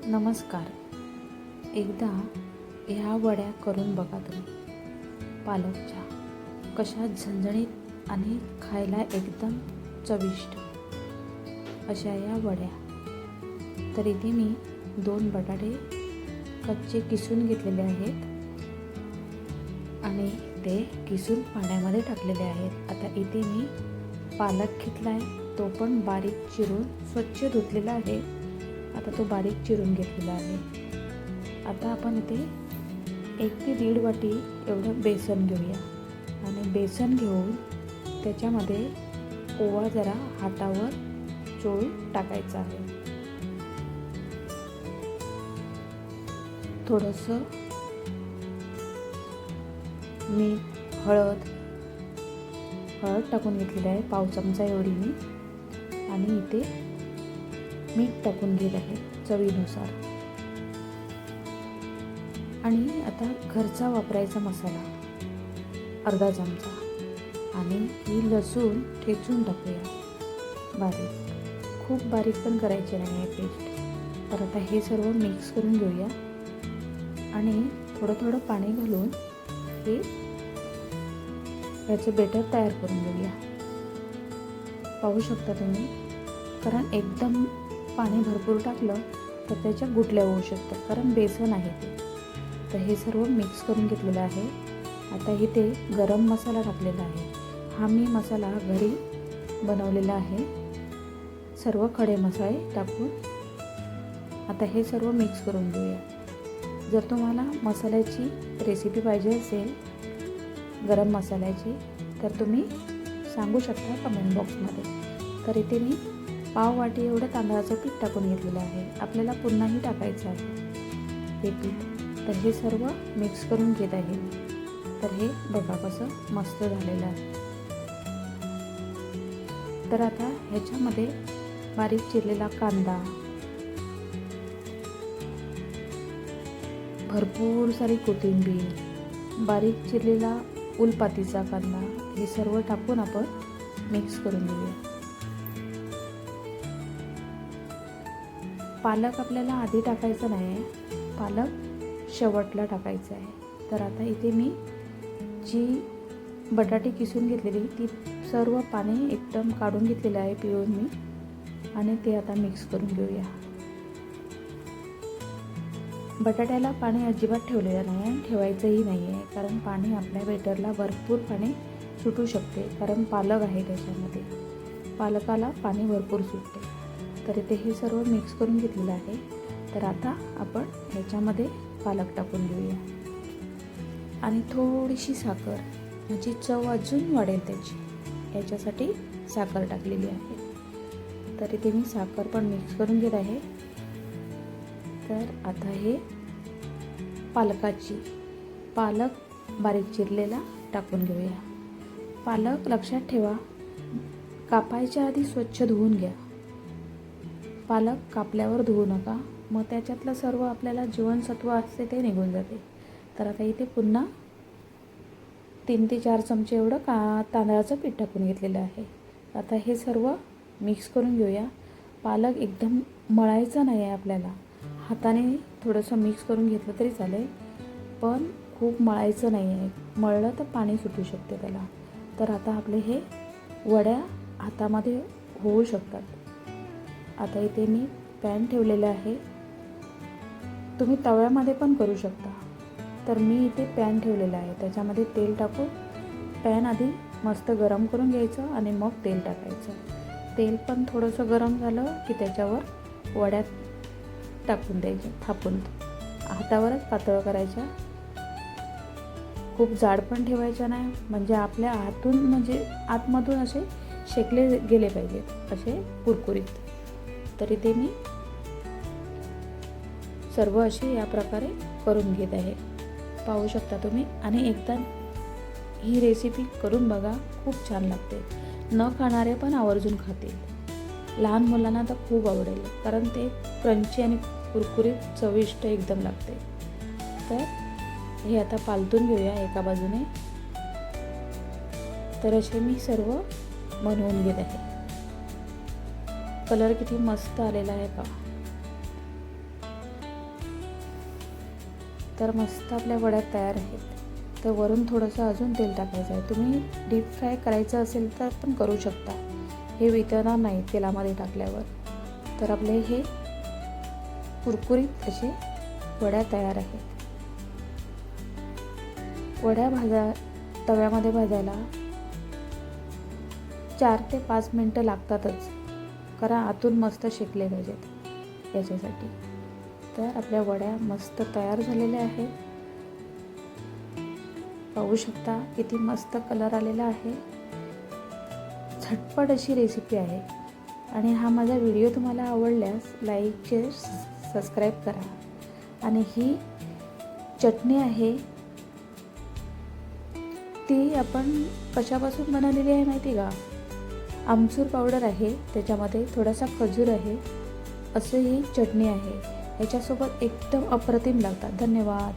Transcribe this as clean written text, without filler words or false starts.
नमस्कार. एकदा ह्या वड्या करून बघा तुम्ही. पालकच्या कशा झणझणीत आणि खायला एकदम चविष्ट अशा या वड्या. तर इथे मी 2 बटाटे कच्चे किसून घेतलेले आहेत आणि ते किसून पाण्यामध्ये टाकलेले आहेत. आता इथे मी पालक घेतला आहे, तो पण बारीक चिरून स्वच्छ धुतलेला आहे. आता तो बारीक चिरून घेतलेला आहे. आता आपण इथे 1 ते 1.5 वाटी एवढं बेसन घेऊया आणि बेसन घेऊन त्याच्यामध्ये ओवा जरा हातावर चोळून टाकायचा आहे. थोडंसं मीठ, हळद टाकून घेतलेलं आहे, पाव चमचा एवढी मी. आणि इथे मीठ टाकून घेत आहे चवीनुसार. आणि आता घरचा वापरायचा मसाला अर्धा चमचा. आणि ही लसूण ठेचून टाकूया बारीक, खूप बारीक पण करायची नाही आहे पेस्ट. तर आता हे सर्व मिक्स करून घेऊया आणि थोडं थोडं पाणी घालून हे याचे बेटर तयार करून घेऊया. पाहू शकता तुम्ही, कारण एकदम पाणी भरपूर टाकलं तर त्याच्या गुठल्या होऊ शकतात, कारण बेसन आहे ते. तर हे सर्व मिक्स करून घेतलेलं आहे. आता इथे गरम मसाला टाकलेला आहे. हा मी मसाला घरी बनवलेला आहे, सर्व खडे मसाले टाकून. आता हे सर्व मिक्स करून घेऊया. जर तुम्हाला मसाल्याची रेसिपी पाहिजे असेल गरम मसाल्याची तर तुम्ही सांगू शकता कमेंट बॉक्समध्ये. तर इथे मी पाव वाटी एवढं तांदळाचं पीठ टाकून घेतलेलं आहे. आपल्याला पुन्हाही टाकायचं आहे हे पीठ. तर हे सर्व मिक्स करून घेत आहे. तर हे बघा कसं मस्त झालेलं आहे. तर आता ह्याच्यामध्ये बारीक चिरलेला कांदा, भरपूर सारी कोथिंबीर, बारीक चिरलेला उलपातीचा कांदा, हे सर्व टाकून आपण मिक्स करून घेऊया. पालक आपल्याला आधी टाकायचं नाही आहे, पालक शेवटला टाकायचं आहे. तर आता इथे मी जी बटाटे किसून घेतलेली ती सर्व पाणी एकदम काढून घेतलेलं आहे पिळून मी. आणि ते आता मिक्स करून घेऊया. बटाट्याला पाणी अजिबात ठेवलेलं नाही आहे, ठेवायचंही नाही आहे, कारण पाणी आपल्या बेटरला भरपूर पाणी सुटू शकते, कारण पालक आहे त्याच्यामध्ये. पालकाला पाणी भरपूर सुटते. तर इथे हे सर्व मिक्स करून घेतलेलं आहे. तर आता आपण ह्याच्यामध्ये पालक टाकून घेऊया आणि थोडीशी साखर, म्हणजे चव अजून वाढेल त्याची, याच्यासाठी साखर टाकलेली आहे. तर इथे मी साखर पण मिक्स करून घेत आहे. तर आता हे पालक बारीक चिरलेला टाकून घेऊया. पालक लक्षात ठेवा, कापायच्या आधी स्वच्छ धुवून घ्या. पालक कापल्यावर धुवू नका, मग त्याच्यातलं सर्व आपल्याला जीवनसत्व असते ते निघून जाते. तर आता इथे पुन्हा 3 ते 4 चमचे एवढं तांदळाचं पीठ टाकून घेतलेलं आहे. आता हे सर्व मिक्स करून घेऊया. पालक एकदम मळायचा नाही आहे आपल्याला, हाताने थोडंसं मिक्स करून घेतलं तरी चालेल, पण खूप मळायचं नाही आहे. मळलं तर पाणी सुटू शकते त्याला. तर आता आपले हे वड्या हातामध्ये होऊ शकतात. आता इथे मी पॅन ठेवलेलं आहे, तुम्ही तव्यामध्ये पण करू शकता. तर मी इथे पॅन ठेवलेला आहे, त्याच्यामध्ये तेल टाकून पॅन आधी मस्त गरम करून घ्यायचं आणि मग तेल टाकायचं. तेल पण थोडंसं गरम झालं की त्याच्यावर वड्या टाकून द्यायच्या, थापून हातावरच पातळ करायच्या. खूप जाड पण ठेवायच्या नाही, म्हणजे आपल्या हातून म्हणजे आतमधून असे शेकले गेले पाहिजेत, असे कुरकुरीत. तर इथे मी सर्व असे या प्रकारे करून घेत आहे, पाहू शकता तुम्ही. आणि एकदा ही रेसिपी करून बघा, खूप छान लागते. न खाणारे पण आवर्जून खातील. लहान मुलांना तर खूप आवडेल, कारण ते क्रंची आणि कुरकुरीत चविष्ट एकदम लागते. तर हे आता पालटून घेऊया एका बाजूने. तर असे मी सर्व बनवून घेत आहे. कलर किती मस्त आलेला आहे पहा. तर मस्त आपल्या वड्या तयार आहेत. तर वरून थोडंसं अजून तेल टाकायचं आहे. तुम्ही डीप फ्राय करायचं असेल तर पण करू शकता, हे वितळणार नाही तेलामध्ये टाकल्यावर. तर आपले हे कुरकुरीत असे वड्या तयार आहेत. वड्या तव्यामध्ये भाजायला 4 ते 5 मिनटं लागतातच, कारण आतून मस्त शेकले पाहिजेत याच्यासाठी. तर आपल्या वड्या मस्त तयार झालेल्या आहेत. पाहू शकता किती मस्त कलर आलेला आहे. झटपट अशी रेसिपी आहे. आणि हा माझा व्हिडिओ तुम्हाला आवडल्यास लाईक, शेअर, सबस्क्राईब करा. आणि ही चटणी आहे ती आपण कशापासून बनवलेली आहे माहिती का? आमचूर पावडर आहे, त्याच्यामध्ये थोडासा खजूर आहे, असं ही चटणी आहे. याच्यासोबत एकदम अप्रतिम लागतात. धन्यवाद.